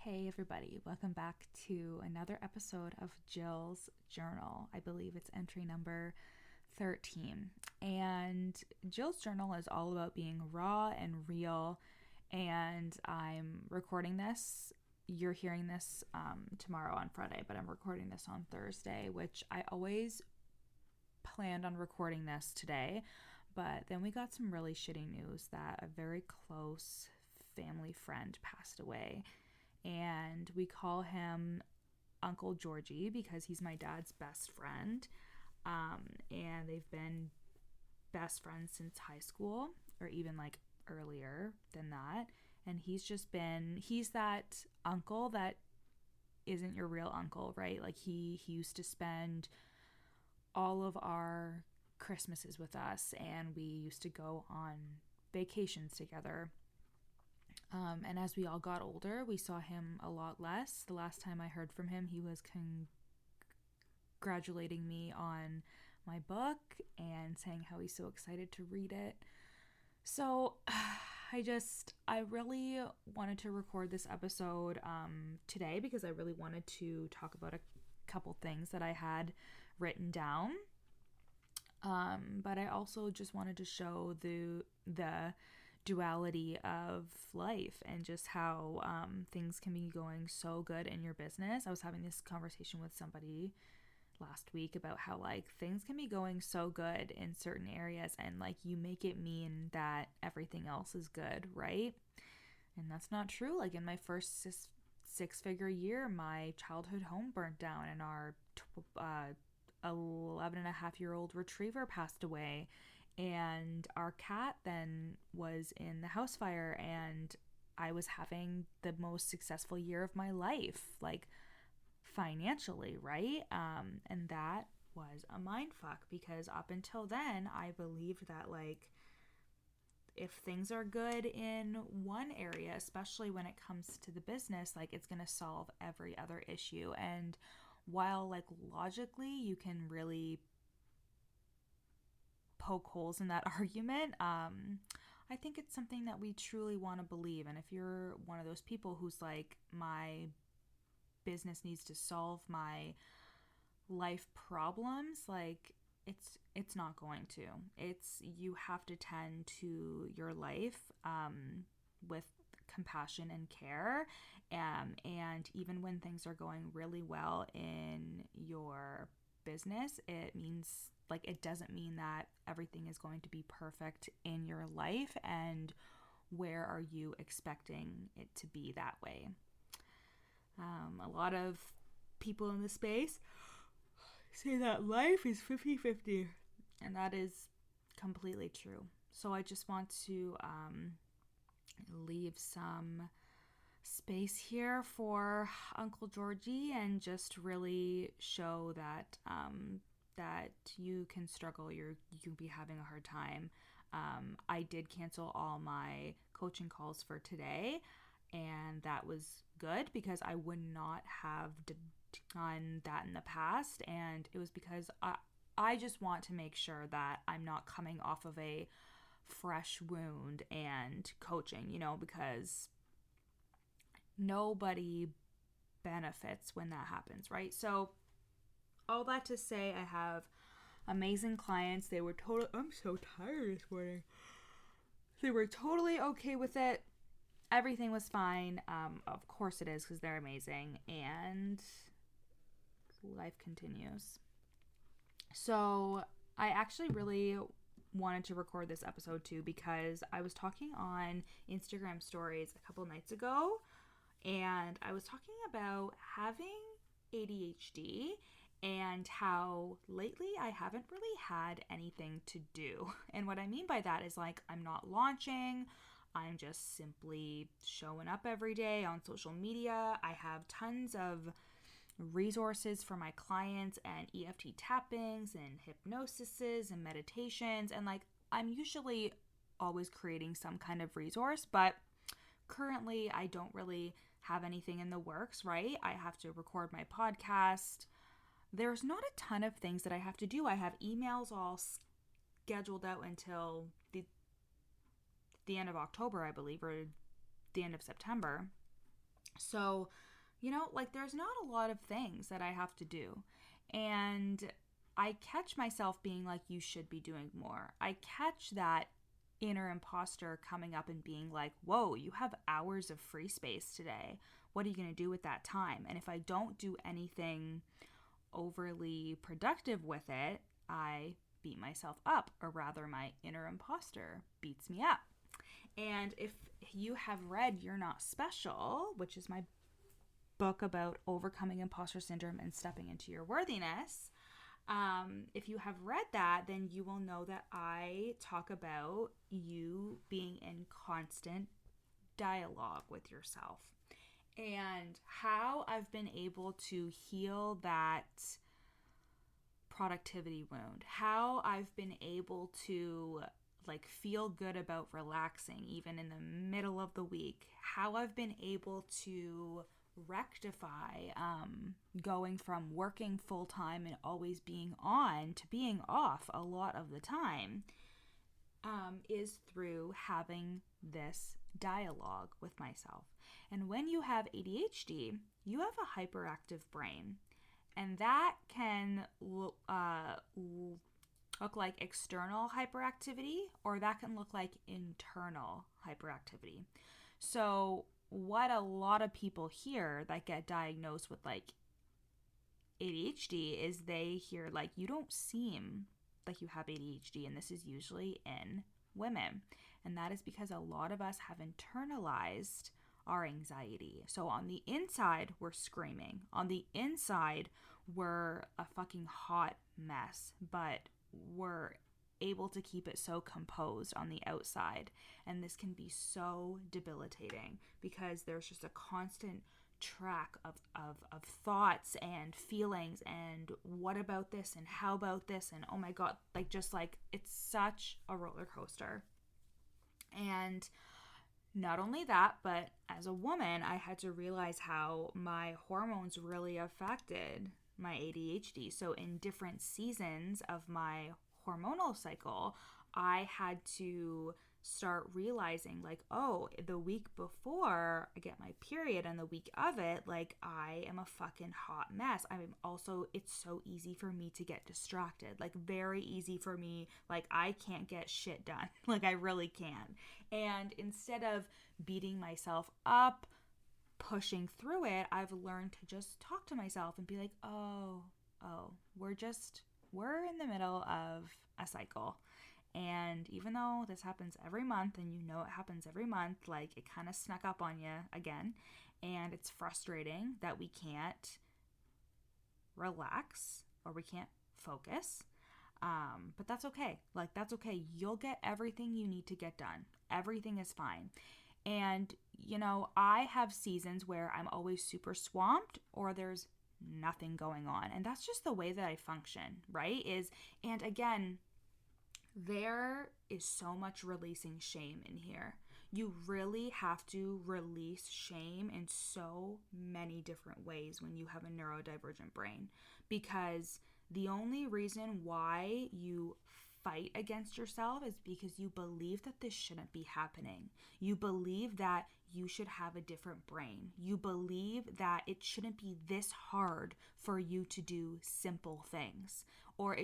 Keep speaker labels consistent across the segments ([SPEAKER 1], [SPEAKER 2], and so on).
[SPEAKER 1] Hey everybody, welcome back to another episode of Jill's Journal. I believe it's entry number 13. And Jill's Journal is all about being raw and real. And I'm recording this. You're hearing this tomorrow on Friday, but I'm recording this on Thursday, which I always planned on recording this today. But then we got some really shitty news that a very close family friend passed away. And we call him Uncle Georgie because he's my dad's best friend. And they've been best friends since high school, or even like earlier than that. And he's that uncle that isn't your real uncle, right? Like he used to spend all of our Christmases with us, and we used to go on vacations together. And as we all got older, we saw him a lot less. The last time I heard from him, he was congratulating me on my book and saying how he's so excited to read it. So I really wanted to record this episode today because I really wanted to talk about a couple things that I had written down. But I also just wanted to show the duality of life and just how things can be going so good in your business. I was having this conversation with somebody last week about how like things can be going so good in certain areas and like you make it mean that everything else is good, right? And that's not true. Like in my first six-figure year, my childhood home burnt down and our 11 and a half year old retriever passed away. And our cat then was in the house fire, and I was having the most successful year of my life, like financially, right? And that was a mind fuck because up until then, I believed that like if things are good in one area, especially when it comes to the business, like it's going to solve every other issue. And while like logically you can really poke holes in that argument, I think it's something that we truly want to believe. And if you're one of those people who's like, my business needs to solve my life problems, like it's not going to. You have to tend to your life with compassion and care, and even when things are going really well in your business, it doesn't mean that everything is going to be perfect in your life. And where are you expecting it to be that way? A lot of people in the space say that life is 50-50, and that is completely true. So I just want to leave some space here for Uncle Georgie and just really show that that you can struggle, you can be having a hard time. I did cancel all my coaching calls for today, and that was good because I would not have done that in the past. And it was because I just want to make sure that I'm not coming off of a fresh wound and coaching, because nobody benefits when that happens, right? So all that to say, I have amazing clients. They were I'm so tired this morning. They were totally okay with it. Everything was fine. Of course it is because they're amazing. And life continues. So I actually really wanted to record this episode too because I was talking on Instagram stories a couple nights ago, and I was talking about having ADHD and how lately I haven't really had anything to do. And what I mean by that is like I'm not launching, I'm just simply showing up every day on social media. I have tons of resources for my clients and EFT tappings and hypnosises and meditations, and like I'm usually always creating some kind of resource, but currently I don't really have anything in the works, right? I have to record my podcast. There's not a ton of things that I have to do. I have emails all scheduled out until the end of October, I believe, or the end of September. So, like there's not a lot of things that I have to do. And I catch myself being like, you should be doing more. I catch that inner imposter coming up and being like, whoa, you have hours of free space today. What are you going to do with that time? And if I don't do anything overly productive with it, I beat myself up, or rather, my inner imposter beats me up. And if you have read You're Not Special, which is my book about overcoming imposter syndrome and stepping into your worthiness, if you have read that, then you will know that I talk about you being in constant dialogue with yourself and how I've been able to heal that productivity wound, how I've been able to like feel good about relaxing even in the middle of the week, how I've been able to rectify going from working full-time and always being on to being off a lot of the time, is through having this dialogue with myself. And when you have ADHD, you have a hyperactive brain, and that can look like external hyperactivity, or that can look like internal hyperactivity. So what a lot of people hear that get diagnosed with like ADHD is they hear like, you don't seem like you have ADHD, and this is usually in women. And that is because a lot of us have internalized our anxiety. So on the inside, we're screaming. On the inside, we're a fucking hot mess, but we're able to keep it so composed on the outside. And this can be so debilitating because there's just a constant track of thoughts and feelings and what about this and how about this and oh my god, like just like it's such a roller coaster. And not only that, but as a woman, I had to realize how my hormones really affected my ADHD. So in different seasons of my hormonal cycle, I had to start realizing like, oh, the week before I get my period and the week of it, like I am a fucking hot mess. It's so easy for me to get distracted, like very easy for me. Like I can't get shit done. Like I really can. And instead of beating myself up, pushing through it, I've learned to just talk to myself and be like, oh, we're in the middle of a cycle. And even though this happens every month and it happens every month, like it kind of snuck up on you again. And it's frustrating that we can't relax or we can't focus. But that's okay. Like that's okay. You'll get everything you need to get done. Everything is fine. And, I have seasons where I'm always super swamped or there's nothing going on. And that's just the way that I function, right? And again, there is so much releasing shame in here. You really have to release shame in so many different ways when you have a neurodivergent brain, because the only reason why you fight against yourself is because you believe that this shouldn't be happening. You believe that you should have a different brain. You believe that it shouldn't be this hard for you to do simple things, or you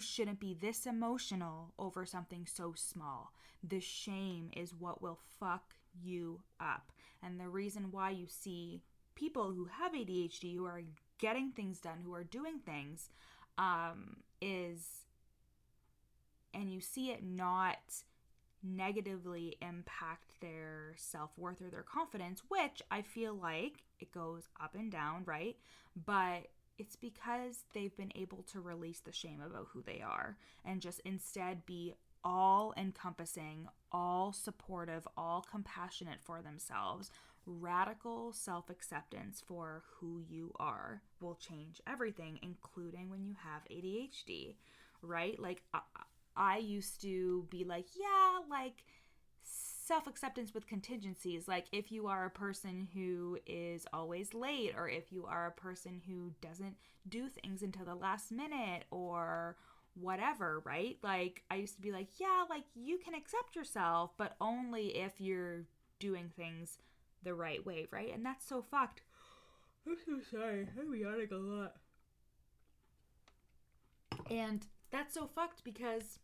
[SPEAKER 1] shouldn't be this emotional over something so small. The shame is what will fuck you up. And the reason why you see people who have ADHD, who are getting things done, who are doing things, and you see it not negatively impact their self-worth or their confidence, which I feel like it goes up and down, right? But it's because they've been able to release the shame about who they are and just instead be all encompassing, all supportive, all compassionate for themselves. Radical self-acceptance for who you are will change everything, including when you have ADHD, right? Like I used to be like, yeah, like self-acceptance with contingencies. Like if you are a person who is always late, or if you are a person who doesn't do things until the last minute or whatever, right? Like I used to be like, yeah, like you can accept yourself, but only if you're doing things the right way, right? And that's so fucked. I'm so sorry. I'm yawning a lot. And that's so fucked because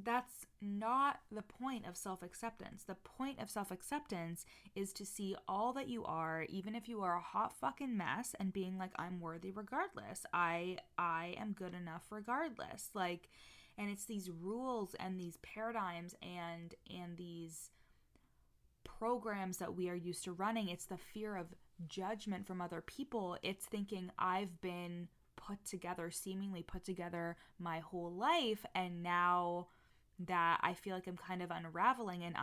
[SPEAKER 1] that's not the point of self-acceptance. The point of self-acceptance is to see all that you are, even if you are a hot fucking mess, and being like, I'm worthy regardless. I am good enough regardless. Like, and it's these rules and these paradigms and these programs that we are used to running. It's the fear of judgment from other people. It's thinking I've been seemingly put together my whole life, and now that I feel like I'm kind of unraveling and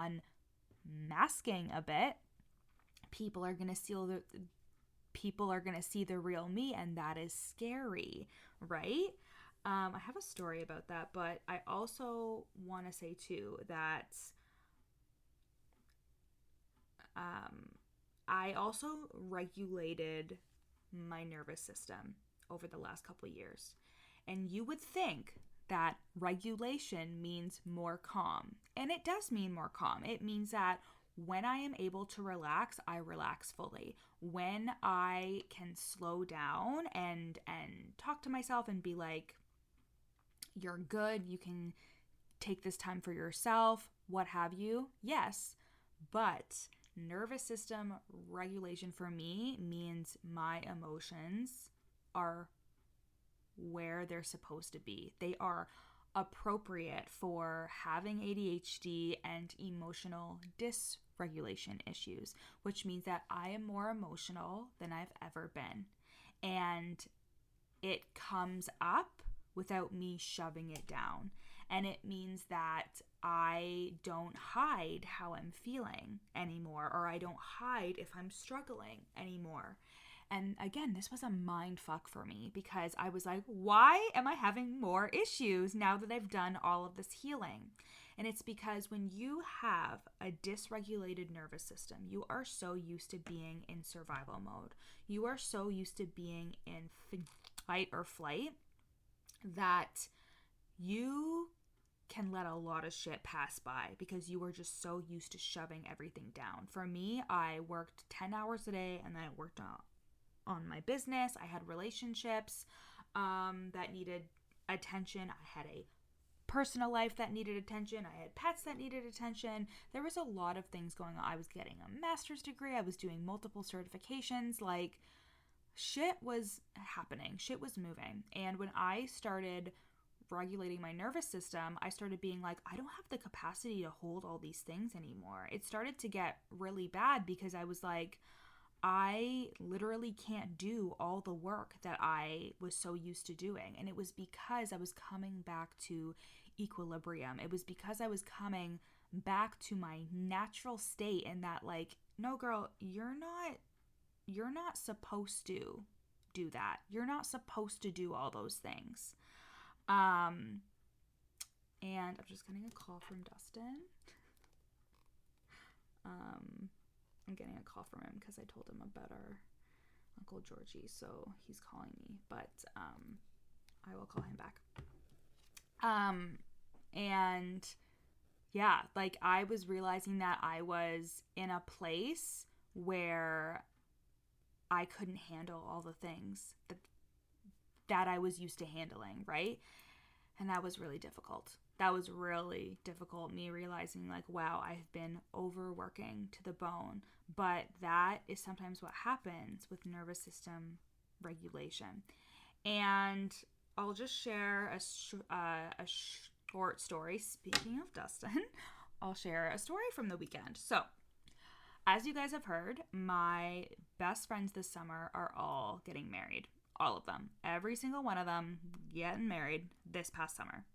[SPEAKER 1] unmasking a bit, people are going to see the real me, and that is scary, right? I have a story about that, but I also want to say too that I also regulated my nervous system over the last couple of years. And you would think that regulation means more calm. And it does mean more calm. It means that when I am able to relax, I relax fully. When I can slow down and talk to myself and be like, you're good, you can take this time for yourself, what have you. Yes, but nervous system regulation for me means my emotions are where they're supposed to be. They are appropriate for having ADHD and emotional dysregulation issues, which means that I am more emotional than I've ever been. And it comes up without me shoving it down. And it means that I don't hide how I'm feeling anymore, or I don't hide if I'm struggling anymore. And again, this was a mind fuck for me because I was like, why am I having more issues now that I've done all of this healing? And it's because when you have a dysregulated nervous system, you are so used to being in survival mode. You are so used to being in fight or flight that you can let a lot of shit pass by because you were just so used to shoving everything down. For me, I worked 10 hours a day, and then I worked on my business. I had relationships that needed attention. I had a personal life that needed attention. I had pets that needed attention. There was a lot of things going on. I was getting a master's degree. I was doing multiple certifications. Like, shit was happening. Shit was moving. And when I started regulating my nervous system, I started being like, I don't have the capacity to hold all these things anymore. It started to get really bad because I was like, I literally can't do all the work that I was so used to doing. And it was because I was coming back to equilibrium. It was because I was coming back to my natural state, and that, like, no girl, you're not supposed to do that. You're not supposed to do all those things. And I'm just getting a call from Dustin. I'm getting a call from him because I told him about our Uncle Georgie, so he's calling me, but I will call him back. And yeah, like, I was realizing that I was in a place where I couldn't handle all the things that I was used to handling, right? And that was really difficult. Me realizing, like, wow, I've been overworking to the bone. But that is sometimes what happens with nervous system regulation. And I'll just share a short story. Speaking of Dustin, I'll share a story from the weekend. So, as you guys have heard, my best friends this summer are all getting married. All of them. Every single one of them getting married this past summer.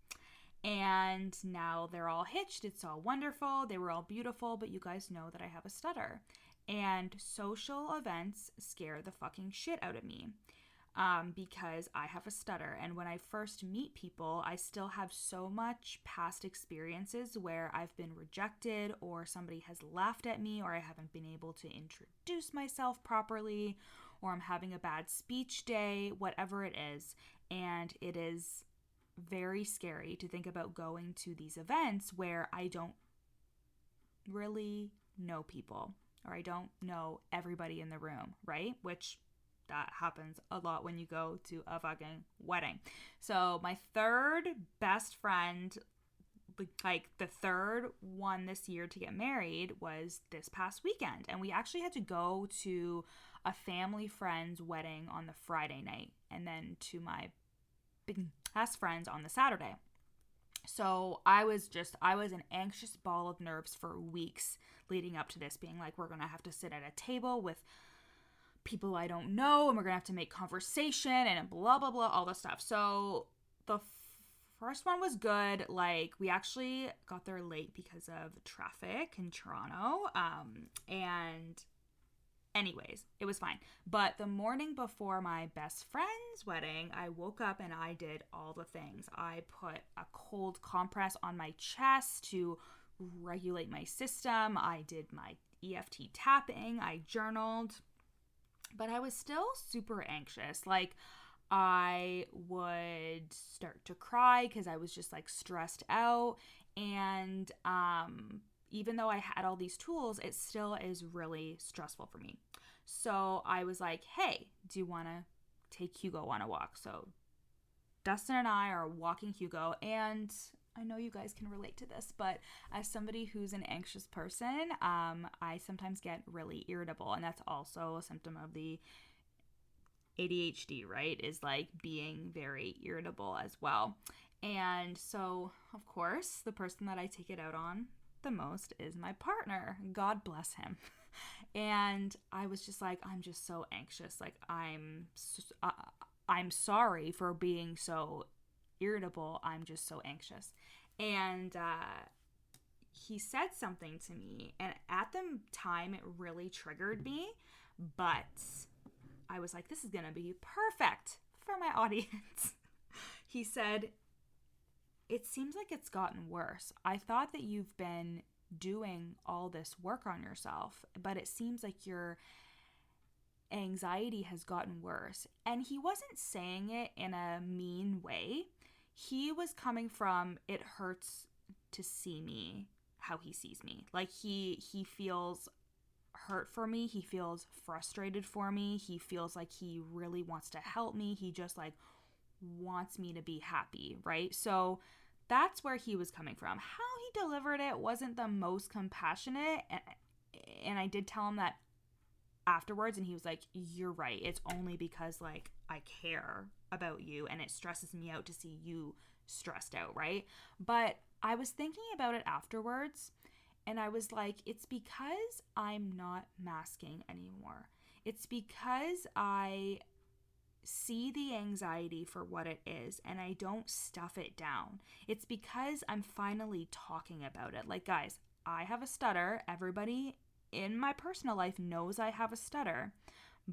[SPEAKER 1] And now they're all hitched. It's all wonderful. They were all beautiful, but you guys know that I have a stutter. And social events scare the fucking shit out of me because I have a stutter. And when I first meet people, I still have so much past experiences where I've been rejected, or somebody has laughed at me, or I haven't been able to introduce myself properly, or I'm having a bad speech day, whatever it is. And it is very scary to think about going to these events where I don't really know people, or I don't know everybody in the room, right? Which that happens a lot when you go to a fucking wedding. So my third best friend, like the third one this year to get married, was this past weekend. And we actually had to go to a family friend's wedding on the Friday night, and then to my best friend's on the Saturday. So I was an anxious ball of nerves for weeks leading up to this, being like, we're going to have to sit at a table with people I don't know, and we're going to have to make conversation and blah, blah, blah, all this stuff. So the first one was good. Like, we actually got there late because of traffic in Toronto. And anyways, it was fine. But the morning before my best friend's wedding, I woke up and I did all the things. I put a cold compress on my chest to regulate my system. I did my EFT tapping. I journaled. But I was still super anxious. Like, I would start to cry because I was just like stressed out. And even though I had all these tools, it still is really stressful for me. So I was like, hey, do you want to take Hugo on a walk? So Dustin and I are walking Hugo, and I know you guys can relate to this, but as somebody who's an anxious person, I sometimes get really irritable, and that's also a symptom of the ADHD, right? Is like being very irritable as well. And so, of course, the person that I take it out on the most is my partner. God bless him. And I was just like, I'm just so anxious. Like, I'm sorry for being so irritable. I'm just so anxious. And he said something to me, and at the time it really triggered me, but I was like, this is gonna be perfect for my audience. He said, it seems like it's gotten worse. I thought that you've been doing all this work on yourself, but it seems like your anxiety has gotten worse. And he wasn't saying it in a mean way. He was coming from, it hurts to see me how he sees me. Like, he feels hurt for me. He feels frustrated for me. He feels like he really wants to help me. He just like wants me to be happy, right? So that's where he was coming from. How he delivered it wasn't the most compassionate, and I did tell him that afterwards, and he was like, you're right. It's only because like I care about you, and it stresses me out to see you stressed out, right? But I was thinking about it afterwards, and I was like, it's because I'm not masking anymore. It's because I see the anxiety for what it is, and I don't stuff it down. It's because I'm finally talking about it. Like, guys, I have a stutter. Everybody in my personal life knows I have a stutter,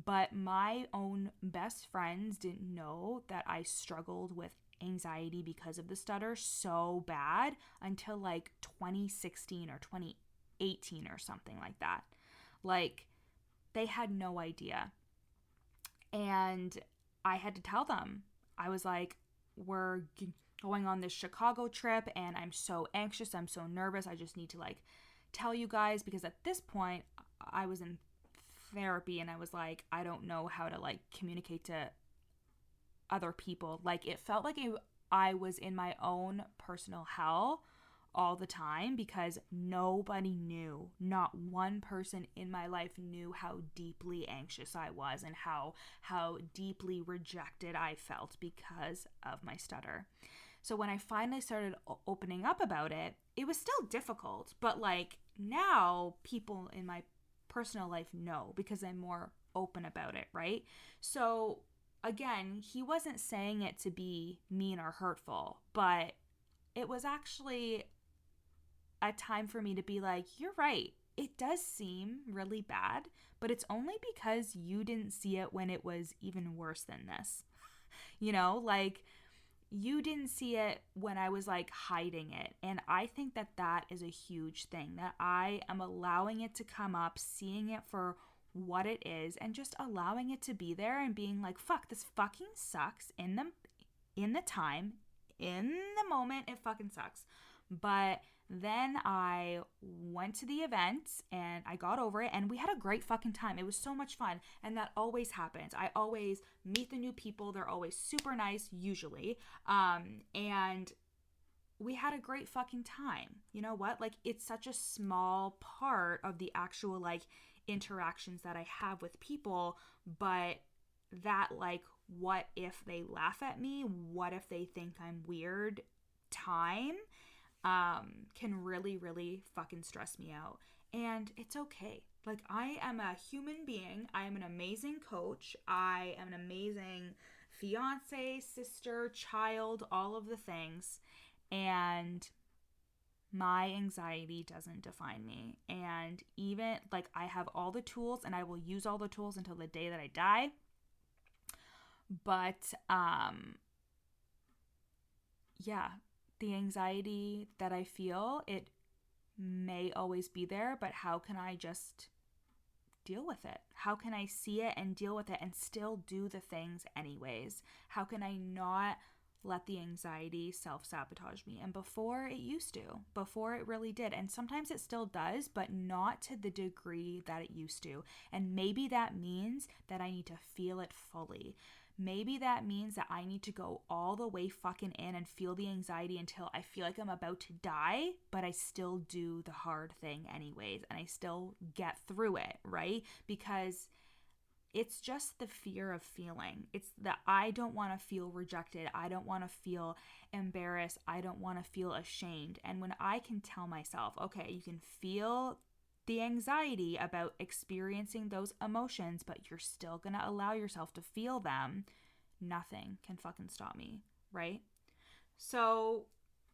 [SPEAKER 1] but my own best friends didn't know that I struggled with anxiety because of the stutter so bad until like 2016 or 2018 or something like that. Like, they had no idea. And I had to tell them. I was like, we're going on this Chicago trip, and I'm so anxious. I'm so nervous. I just need to like tell you guys, because at this point I was in therapy, and I was like, I don't know how to like communicate to other people. Like, it felt like I was in my own personal hell all the time, because nobody knew, not one person in my life knew how deeply anxious I was and how deeply rejected I felt because of my stutter. So when I finally started opening up about it, it was still difficult, but like now people in my personal life know because I'm more open about it, right? So again, he wasn't saying it to be mean or hurtful, but it was actually a time for me to be like, you're right. It does seem really bad, but it's only because you didn't see it when it was even worse than this. You know, like, you didn't see it when I was like hiding it. And I think that that is a huge thing, that I am allowing it to come up, seeing it for what it is, and just allowing it to be there and being like, fuck, this fucking sucks in the time, in the moment, it fucking sucks. But Then I went to the event and I got over it and we had a great fucking time. It was so much fun. And that always happens. I always meet the new people. They're always super nice, usually. And we had a great fucking time. You know what? Like, it's such a small part of the actual, like, interactions that I have with people, but that, like, what if they laugh at me? What if they think I'm weird? Time can really, really fucking stress me out. And it's okay. Like, I am a human being. I am an amazing coach. I am an amazing fiance, sister, child, all of the things. And my anxiety doesn't define me. And even, like, I have all the tools and I will use all the tools until the day that I die. But, yeah, the anxiety that I feel, it may always be there, but how can I just deal with it? How can I see it and deal with it and still do the things anyways? How can I not let the anxiety self-sabotage me? And before it used to, before it really did. And sometimes it still does, but not to the degree that it used to. And maybe that means that I need to feel it fully. Maybe that means that I need to go all the way fucking in and feel the anxiety until I feel like I'm about to die, but I still do the hard thing anyways, and I still get through it, right? Because it's just the fear of feeling. It's that I don't want to feel rejected. I don't want to feel embarrassed. I don't want to feel ashamed. And when I can tell myself, okay, you can feel the anxiety about experiencing those emotions, but you're still going to allow yourself to feel them, nothing can fucking stop me, right? So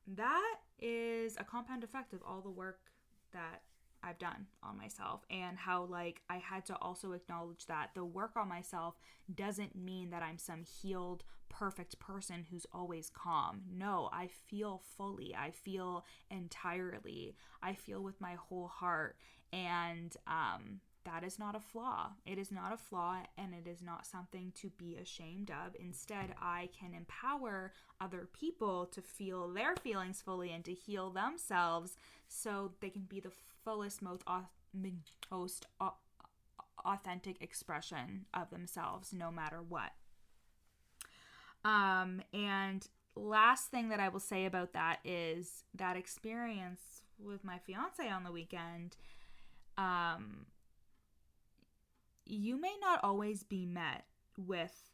[SPEAKER 1] that is a compound effect of all the work that I've done on myself, and how, like, I had to also acknowledge that the work on myself doesn't mean that I'm some healed, perfect person who's always calm. No, I feel fully. I feel entirely. I feel with my whole heart. And that is not a flaw. It is not a flaw, and it is not something to be ashamed of. Instead, I can empower other people to feel their feelings fully and to heal themselves so they can be the fullest, most authentic expression of themselves, no matter what. And last thing that I will say about that is that experience with my fiance on the weekend. You may not always be met with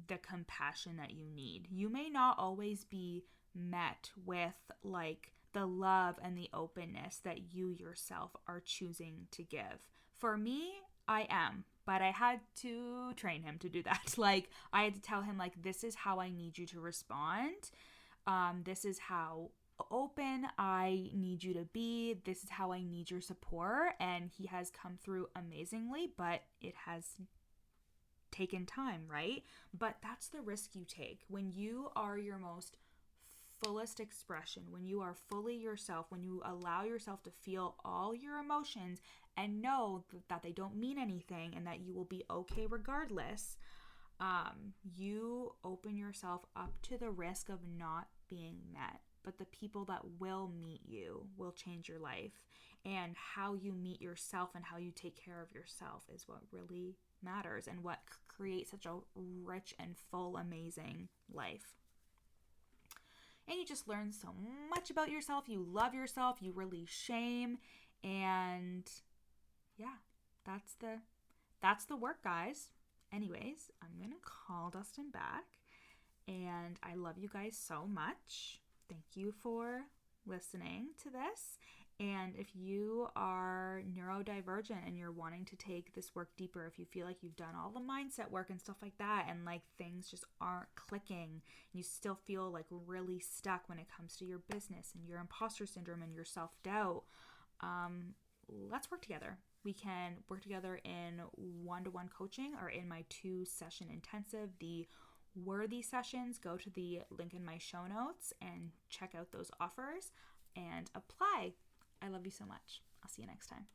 [SPEAKER 1] the compassion that you need. You may not always be met with, like, the love and the openness that you yourself are choosing to give. For me, I am, but I had to train him to do that. Like, I had to tell him, like, this is how I need you to respond. This is how open I need you to be. This is how I need your support. And he has come through amazingly, but it has taken time, right? But that's the risk you take when you are your most fullest expression, when you are fully yourself, when you allow yourself to feel all your emotions and know that they don't mean anything and that you will be okay regardless. You open yourself up to the risk of not being met. But the people that will meet you will change your life. And how you meet yourself and how you take care of yourself is what really matters and what creates such a rich and full, amazing life. And you just learn so much about yourself. You love yourself. You release shame. And yeah, that's the work, guys. Anyways, I'm going to call Dustin back. And I love you guys so much. Thank you for listening to this. And if you are neurodivergent and you're wanting to take this work deeper, if you feel like you've done all the mindset work and stuff like that, and like things just aren't clicking, you still feel like really stuck when it comes to your business and your imposter syndrome and your self-doubt, let's work together. We can work together in one-to-one coaching or in my 2-session intensive, the Worthy sessions. Go to the link in my show notes and check out those offers and apply. I love you so much. I'll see you next time.